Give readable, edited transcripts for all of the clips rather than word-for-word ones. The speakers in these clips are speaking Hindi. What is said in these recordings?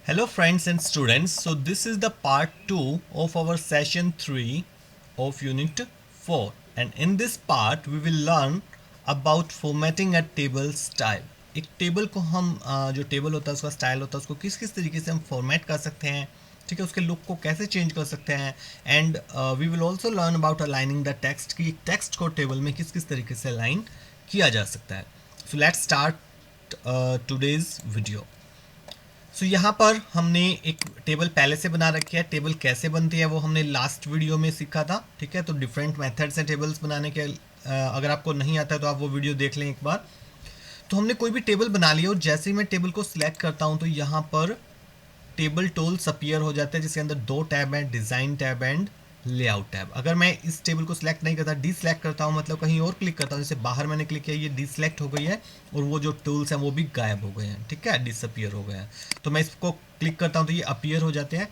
Hello friends and students. So this is the part 2 of our session 3 of unit 4, and in this part we will learn about formatting a table style. एक टेबल को हम जो टेबल होता है उसका स्टाइल होता है उसको किस किस तरीके से हम फॉर्मेट कर सकते हैं, ठीक है, उसके लुक को कैसे चेंज कर सकते हैं. And we will also learn about aligning the text कि टेक्स्ट को टेबल में किस किस तरीके से अलाइन किया जा सकता है. So let's start today's video. So यहाँ पर हमने एक टेबल पहले से बना रखी है. टेबल कैसे बनती है वो हमने लास्ट वीडियो में सीखा था, ठीक है. तो डिफरेंट मेथड्स हैं टेबल्स बनाने के. अगर आपको नहीं आता है तो आप वो वीडियो देख लें एक बार. तो हमने कोई भी टेबल बना लिया और जैसे ही मैं टेबल को सिलेक्ट करता हूँ तो यहाँ पर टेबल टूल्स अपीयर हो जाते हैं जिसके अंदर दो टैब हैं, design tab and layout tab. अगर मैं इस टेबल को सिलेक्ट नहीं करता, डीसिलेक्ट करता हूँ, मतलब कहीं और क्लिक करता हूँ, जैसे बाहर मैंने क्लिक किया, ये डीसिलेक्ट हो गई है और वो जो टूल्स हैं वो भी गायब हो गए हैं, ठीक है, डिसअपीयर हो गए हैं. तो मैं इसको क्लिक करता हूँ तो ये अपीयर हो जाते हैं.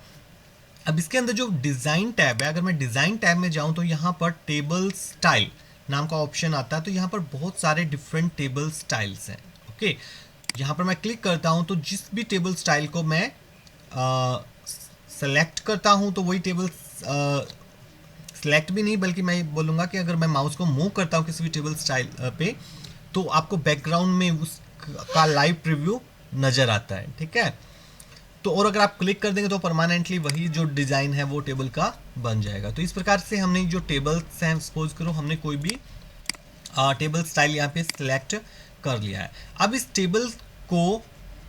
अब इसके अंदर जो डिज़ाइन टैब है, अगर मैं डिज़ाइन टैब में जाऊँ तो यहाँ पर टेबल स्टाइल नाम का ऑप्शन आता है. तो यहाँ पर बहुत सारे डिफरेंट टेबल स्टाइल्स हैं. ओके, यहाँ पर मैं क्लिक करता हूँ तो जिस भी टेबल स्टाइल को मैं सेलेक्ट करता हूँ तो वही टेबल सेलेक्ट भी नहीं बल्कि मैं बोलूँगा कि अगर मैं माउस को मूव करता हूँ किसी भी टेबल स्टाइल पे तो आपको बैकग्राउंड में उसका लाइव प्रीव्यू नज़र आता है, ठीक है. तो और अगर आप क्लिक कर देंगे तो परमानेंटली वही जो डिज़ाइन है वो टेबल का बन जाएगा. तो इस प्रकार से हमने जो टेबल्स हैं, सपोज करो हमने कोई भी टेबल स्टाइल यहाँ पे सिलेक्ट कर लिया है. अब इस टेबल को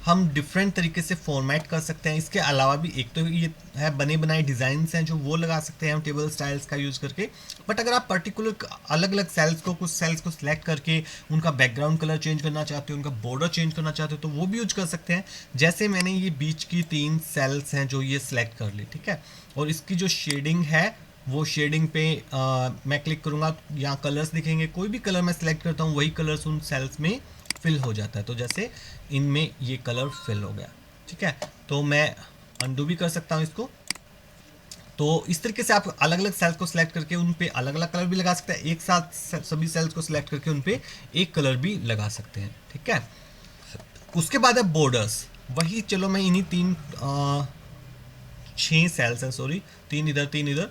हम डिफरेंट तरीके से फॉर्मेट कर सकते हैं. इसके अलावा भी एक तो ये है बने बनाए डिज़ाइंस हैं जो वो लगा सकते हैं हम टेबल स्टाइल्स का यूज़ करके. बट अगर आप पर्टिकुलर अलग अलग सेल्स को, कुछ सेल्स को सिलेक्ट करके उनका बैकग्राउंड कलर चेंज करना चाहते हो, उनका बॉर्डर चेंज करना चाहते हो तो वो भी यूज कर सकते हैं. जैसे मैंने ये बीच की 3 सेल्स हैं जो ये सिलेक्ट कर ली, ठीक है, और इसकी जो शेडिंग है वो शेडिंग पे मैं क्लिक करूँगा, यहाँ कलर्स दिखेंगे, कोई भी कलर मैं सिलेक्ट करता हूँ वही कलर्स उन सेल्स में फिल हो जाता है. तो जैसे इनमें ये कलर फिल हो गया, ठीक है. तो मैं अंडू भी कर सकता हूँ इसको. तो इस तरीके से आप अलग अलग सेल्स को सिलेक्ट करके उन पे अलग अलग कलर भी लगा सकते हैं. एक साथ सभी सेल्स को सिलेक्ट करके उन पे एक कलर भी लगा सकते हैं, ठीक है. उसके बाद है बॉर्डर्स. वही चलो मैं इन्हीं 6 सेल्स हैं, सॉरी 3 इधर 3 इधर.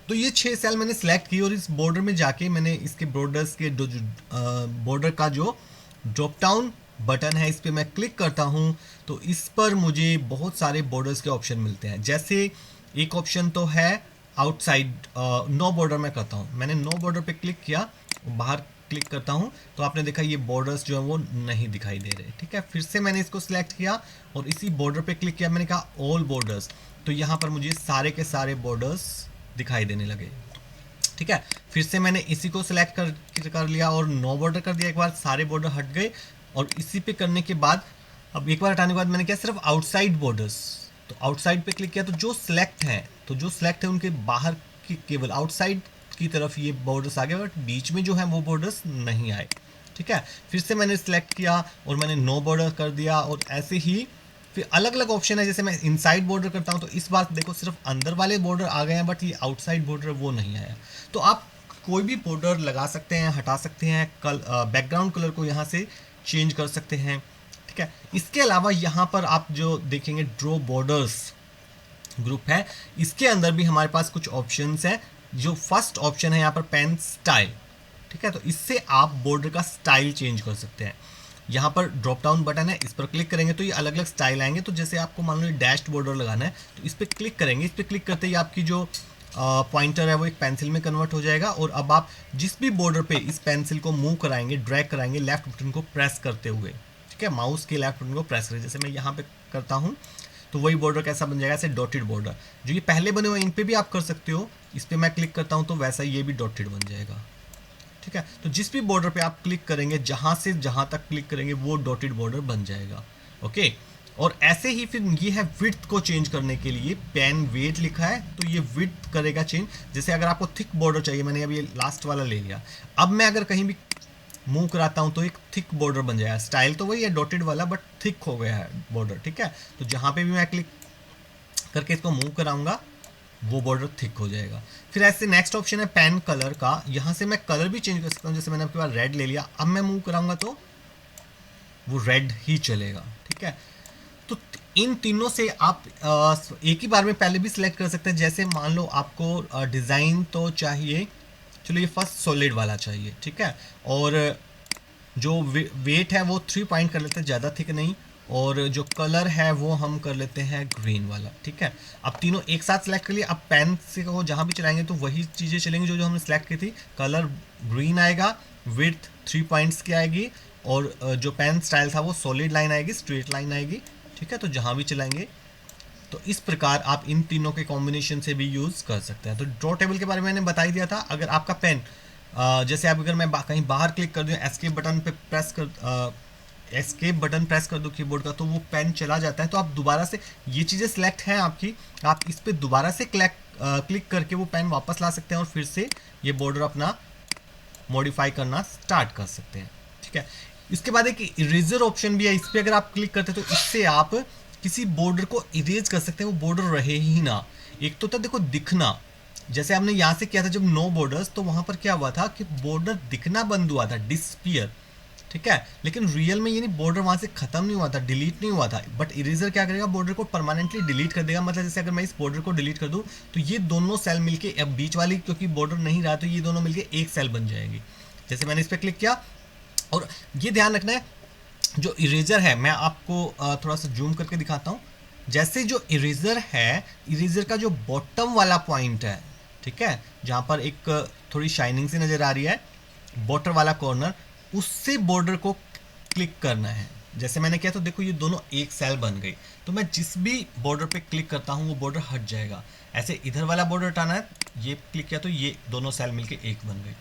तो ये 6 सेल मैंने सिलेक्ट की और इस बॉर्डर में जाके मैंने इसके बॉर्डर्स के बॉर्डर का जो ड्रॉप डाउन बटन है इस पर मैं क्लिक करता हूँ तो इस पर मुझे बहुत सारे बॉर्डर्स के ऑप्शन मिलते हैं. जैसे एक ऑप्शन तो है आउटसाइड नो बॉर्डर में करता हूँ. मैंने नो बॉर्डर पे क्लिक किया, बाहर क्लिक करता हूँ तो आपने देखा ये बॉर्डर्स जो है वो नहीं दिखाई दे रहे, ठीक है. फिर से मैंने इसको सिलेक्ट किया और इसी बॉर्डर पे क्लिक किया, मैंने कहा ऑल बॉर्डर्स, तो यहाँ पर मुझे सारे के सारे बॉर्डर्स दिखाई देने लगे, ठीक है. फिर से मैंने इसी को सिलेक्ट कर लिया और नो बॉर्डर कर दिया, एक बार सारे बॉर्डर हट गए. और इसी पे करने के बाद अब एक बार हटाने के बाद मैंने किया सिर्फ आउटसाइड बॉर्डर्स, तो आउटसाइड पे क्लिक किया तो जो सिलेक्ट है उनके बाहर की केवल आउटसाइड की तरफ ये बॉर्डर्स आ गए बट बीच में जो है वो बॉर्डर्स नहीं आए, ठीक है. फिर से मैंने सिलेक्ट किया और मैंने नो बॉर्डर कर दिया और ऐसे ही फिर अलग अलग ऑप्शन है. जैसे मैं इनसाइड बॉर्डर करता हूँ तो इस बार देखो सिर्फ अंदर वाले बॉर्डर आ गए हैं बट ये आउटसाइड बॉर्डर वो नहीं आया. तो आप कोई भी बॉर्डर लगा सकते हैं, हटा सकते हैं, बैकग्राउंड कलर को यहाँ से चेंज कर सकते हैं, ठीक है. इसके अलावा यहाँ पर आप जो देखेंगे ड्रॉ बॉर्डर्स ग्रुप है, इसके अंदर भी हमारे पास कुछ ऑप्शंस हैं. जो फर्स्ट ऑप्शन है यहाँ पर पेन स्टाइल, ठीक है, तो इससे आप बॉर्डर का स्टाइल चेंज कर सकते हैं. यहाँ पर ड्रॉप डाउन बटन है, इस पर क्लिक करेंगे तो ये अलग अलग स्टाइल आएंगे. तो जैसे आपको मान लो डैश्ड बॉर्डर लगाना है तो इस पर क्लिक करेंगे, इस पर क्लिक करते ही आपकी जो पॉइंटर है वो एक पेंसिल में कन्वर्ट हो जाएगा. और अब आप जिस भी बॉर्डर पे इस पेंसिल को मूव कराएंगे, ड्रैग कराएंगे लेफ्ट बटन को प्रेस करते हुए, ठीक है, माउस के लेफ्ट बटन को प्रेस करें. जैसे मैं यहाँ पे करता हूँ तो वही बॉर्डर कैसा बन जाएगा, ऐसे डॉटेड बॉर्डर. जो ये पहले बने हुए इन पे भी आप कर सकते हो. इस पर मैं क्लिक करता हूँ तो वैसा ये भी डॉटेड बन जाएगा, ठीक है. तो जिस भी बॉर्डर पे आप क्लिक करेंगे, जहाँ से जहाँ तक क्लिक करेंगे वो डॉटेड बॉर्डर बन जाएगा, ओके. और ऐसे ही फिर ये है विड्थ को चेंज करने के लिए पेन वेट लिखा है तो ये विड्थ करेगा चेंज. जैसे अगर आपको थिक बॉर्डर चाहिए, मैंने अभी ये लास्ट वाला ले लिया, अब मैं अगर कहीं भी मूव कराता हूँ तो एक थिक बॉर्डर बन जाएगा. स्टाइल तो वही है डॉटेड वाला बट थिक हो गया है बॉर्डर, ठीक है. तो जहाँ पे भी मैं क्लिक करके इसको मूव कराऊंगा वो बॉर्डर थिक हो जाएगा. फिर ऐसे नेक्स्ट ऑप्शन है पेन कलर का. यहाँ से मैं कलर भी चेंज कर सकता हूँ. जैसे मैंने आपके पास रेड ले लिया, अब मैं मूव कराऊंगा तो वो रेड ही चलेगा, ठीक है. तो इन तीनों से आप एक ही बार में पहले भी सिलेक्ट कर सकते हैं। जैसे मान लो आपको डिज़ाइन तो चाहिए, चलो ये फर्स्ट सॉलिड वाला चाहिए, ठीक है। और जो वेट है वो 3 पॉइंट कर लेते हैं, ज़्यादा थिक नहीं। और जो कलर है वो हम कर लेते हैं ग्रीन वाला, ठीक है। अब तीनों एक साथ सेलेक्ट कर लिए। अब पेन से को जहाँ भी चलाएंगे तो वही चीज़ें चलेंगी जो जो हमने सेलेक्ट की थी। कलर ग्रीन आएगा, विड्थ 3 पॉइंट्स की आएगी, और जो पेन स्टाइल था वो सॉलिड लाइन आएगी, स्ट्रेट लाइन आएगी, ठीक है। तो जहाँ भी चलाएंगे तो इस प्रकार आप इन तीनों के कॉम्बिनेशन से भी यूज़ कर सकते हैं। तो ड्रॉ टेबल के बारे में मैंने बता ही दिया था। अगर आपका पेन जैसे आप अगर मैं कहीं बाहर क्लिक कर दूँ, एस्केप बटन पे प्रेस कर एस्केप बटन प्रेस कर दो कीबोर्ड का, तो वो पेन चला जाता है। तो आप दोबारा से ये चीज़ें सिलेक्ट हैं आपकी, आप इस पर दोबारा से क्लिक करके वो पेन वापस ला सकते हैं और फिर से ये बॉर्डर अपना मॉडिफाई करना स्टार्ट कर सकते हैं, ठीक है। इसके बाद एक इरेजर ऑप्शन भी है, इस पर अगर आप क्लिक करते हैं तो इससे आप किसी बॉर्डर को इरेज कर सकते हैं, वो बॉर्डर रहे ही ना। एक तो था देखो दिखना, जैसे हमने यहाँ से किया था जब नो बॉर्डर्स, तो वहाँ पर क्या हुआ था कि बॉर्डर दिखना बंद हुआ था, डिसपियर, ठीक है। लेकिन रियल में ये नहीं, बॉर्डर वहाँ से खत्म नहीं हुआ था, डिलीट नहीं हुआ था। बट इरेजर क्या करेगा, बॉर्डर को परमानेंटली डिलीट कर देगा। मतलब जैसे अगर मैं इस बॉर्डर को डिलीट कर दूँ तो ये दोनों सेल मिलके, अब बीच वाली क्योंकि बॉर्डर नहीं रहा तो ये दोनों मिलके एक सेल बन जाएगी। जैसे मैंने इस पर क्लिक किया, और ये ध्यान रखना है जो इरेजर है, मैं आपको थोड़ा सा जूम करके दिखाता हूँ। जैसे जो इरेजर है, इरेजर का जो बॉटम वाला पॉइंट है, ठीक है, जहाँ पर एक थोड़ी शाइनिंग सी नज़र आ रही है, बॉर्डर वाला कॉर्नर, उससे बॉर्डर को क्लिक करना है। जैसे मैंने किया तो देखो ये दोनों एक सेल बन गई। तो मैं जिस भी बॉर्डर पे क्लिक करता हूँ वो बॉर्डर हट जाएगा। ऐसे इधर वाला बॉर्डर हटाना है, ये क्लिक किया तो ये दोनों सेल मिलके एक बन गई,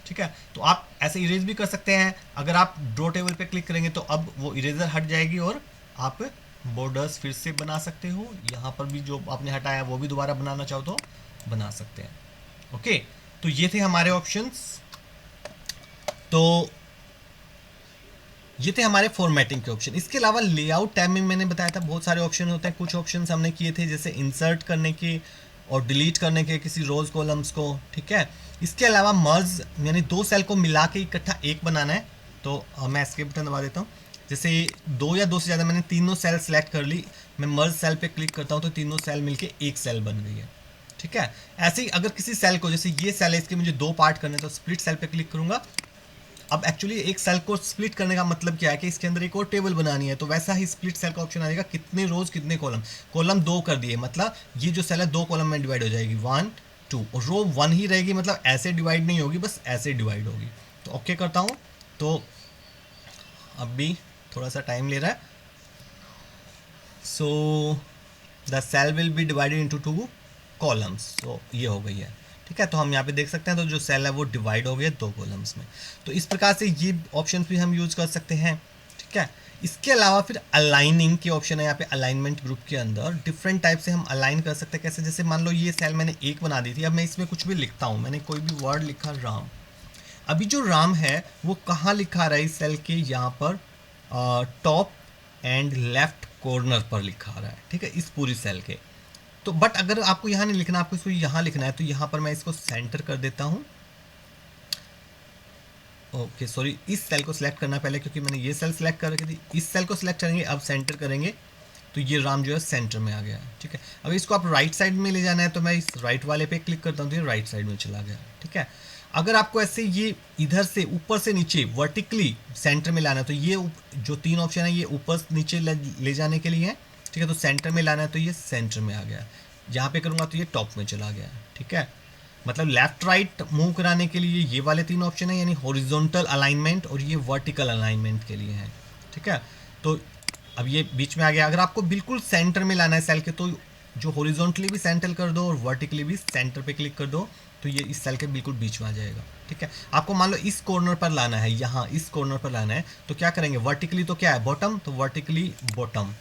ठीक है। तो आप ऐसे इरेज भी कर सकते हैं। अगर आप ड्रॉ टेबल पे क्लिक करेंगे तो अब वो इरेजर हट जाएगी और आप बॉर्डर्स फिर से बना सकते हो। यहाँ पर भी जो आपने हटाया वो भी दोबारा बनाना चाहो तो बना सकते हैं। ओके, तो ये थे हमारे ऑप्शंस। तो ये थे हमारे फॉर्मेटिंग के ऑप्शन। इसके अलावा लेआउट टैब में मैंने बताया था बहुत सारे ऑप्शन होते हैं। कुछ ऑप्शंस हमने किए थे जैसे इंसर्ट करने के और डिलीट करने के किसी रोज कॉलम्स को, ठीक है। इसके अलावा मर्ज यानी दो सेल को मिला के इकट्ठा एक बनाना है, तो मैं एस्केप बटन दबा देता हूँ। जैसे दो या दो से ज़्यादा मैंने तीनों सेल सेलेक्ट कर ली, मैं मर्ज सेल पे क्लिक करता हूँ तो तीनों सेल मिलके एक सेल बन गई है, ठीक है। ऐसे ही अगर किसी सेल को, जैसे ये सेल है इसके मुझे दो पार्ट करने हैं तो स्प्लिट सेल पे क्लिक करूँगा। अब एक्चुअली एक सेल को स्प्लिट करने का मतलब क्या है कि इसके अंदर एक और टेबल बनानी है, तो वैसा ही स्प्लिट सेल का ऑप्शन आएगा, कितने रोज कितने कॉलम। कॉलम दो कर दिए, मतलब ये जो सेल है दो कॉलम में डिवाइड हो जाएगी, 1 2, और रो 1 ही रहेगी, मतलब ऐसे डिवाइड नहीं होगी, बस ऐसे डिवाइड होगी। तो ओके करता हूँ, तो अब भी थोड़ा सा टाइम ले रहा है। So the cell will be divided into 2 columns, तो ये हो गई है, ठीक है। तो हम यहाँ पे देख सकते हैं तो जो सेल है वो डिवाइड हो गया 2 कॉलम्स में। तो इस प्रकार से ये ऑप्शन भी हम यूज़ कर सकते हैं, ठीक है। इसके अलावा फिर अलाइनिंग के ऑप्शन है यहाँ पे। अलाइनमेंट ग्रुप के अंदर डिफरेंट टाइप से हम अलाइन कर सकते हैं। कैसे, जैसे मान लो ये सेल मैंने एक बना दी थी, अब मैं इसमें कुछ भी लिखता हूँ, मैंने कोई भी वर्ड लिखा राम। अभी जो राम है वो कहाँ लिखा रहा है, इस सेल के यहाँ पर टॉप एंड लेफ्ट कॉर्नर पर लिखा रहा है, ठीक है, इस पूरी सेल के। तो बट अगर आपको यहाँ नहीं लिखना, आपको इसको यहाँ लिखना है, तो यहाँ पर मैं इसको सेंटर कर देता हूँ। ओके सॉरी, इस सेल को सिलेक्ट करना पहले, क्योंकि मैंने ये सेल सिलेक्ट कर रखी थी। इस सेल को सिलेक्ट करेंगे, अब सेंटर करेंगे तो ये राम जो है सेंटर में आ गया, ठीक है। अब इसको आप राइट साइड में ले जाना है तो मैं इस राइट वाले पे क्लिक करता हूँ तो ये राइट साइड में चला गया, ठीक है। अगर आपको ऐसे ये इधर से ऊपर से नीचे वर्टिकली सेंटर में लाना है तो ये जो 3 ऑप्शन है ये ऊपर नीचे ले जाने के लिए है, ठीक है। तो सेंटर में लाना है तो ये सेंटर में आ गया, यहाँ पे करूँगा तो ये टॉप में चला गया, ठीक है। मतलब लेफ्ट राइट मूव कराने के लिए ये वाले 3 ऑप्शन है, यानी हॉरिजॉन्टल अलाइनमेंट और ये वर्टिकल अलाइनमेंट के लिए है, ठीक है। तो अब ये बीच में आ गया। अगर आपको बिल्कुल सेंटर में लाना है सेल के, तो जो हॉरिजॉन्टली भी सेंटर कर दो और वर्टिकली भी सेंटर पे क्लिक कर दो तो ये इस सेल के बिल्कुल बीच में आ जाएगा, ठीक है। आपको मान लो इस कॉर्नर पर लाना है, यहाँ इस कॉर्नर पर लाना है, तो क्या करेंगे, वर्टिकली तो क्या है बॉटम, तो वर्टिकली बॉटम,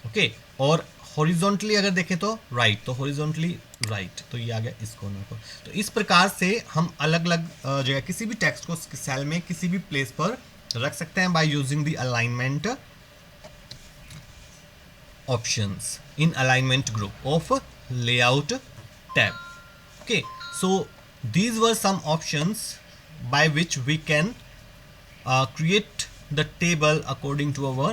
ओके। और हॉरिजॉन्टली अगर देखें तो राइट, तो हॉरिजॉन्टली राइट, तो ये आ गया इस कॉर्नर पर। तो इस प्रकार से हम अलग अलग जगह किसी भी टेक्स्ट को सेल में किसी भी प्लेस पर रख सकते हैं by using the alignment options in alignment group of layout tab. Okay, so these were some options by which we can create the table according to our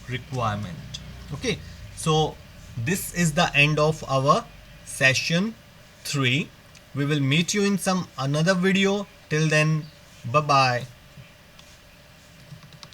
requirement. Okay, So this is the end of our session 3. We will meet you in some another video. Till then, bye bye.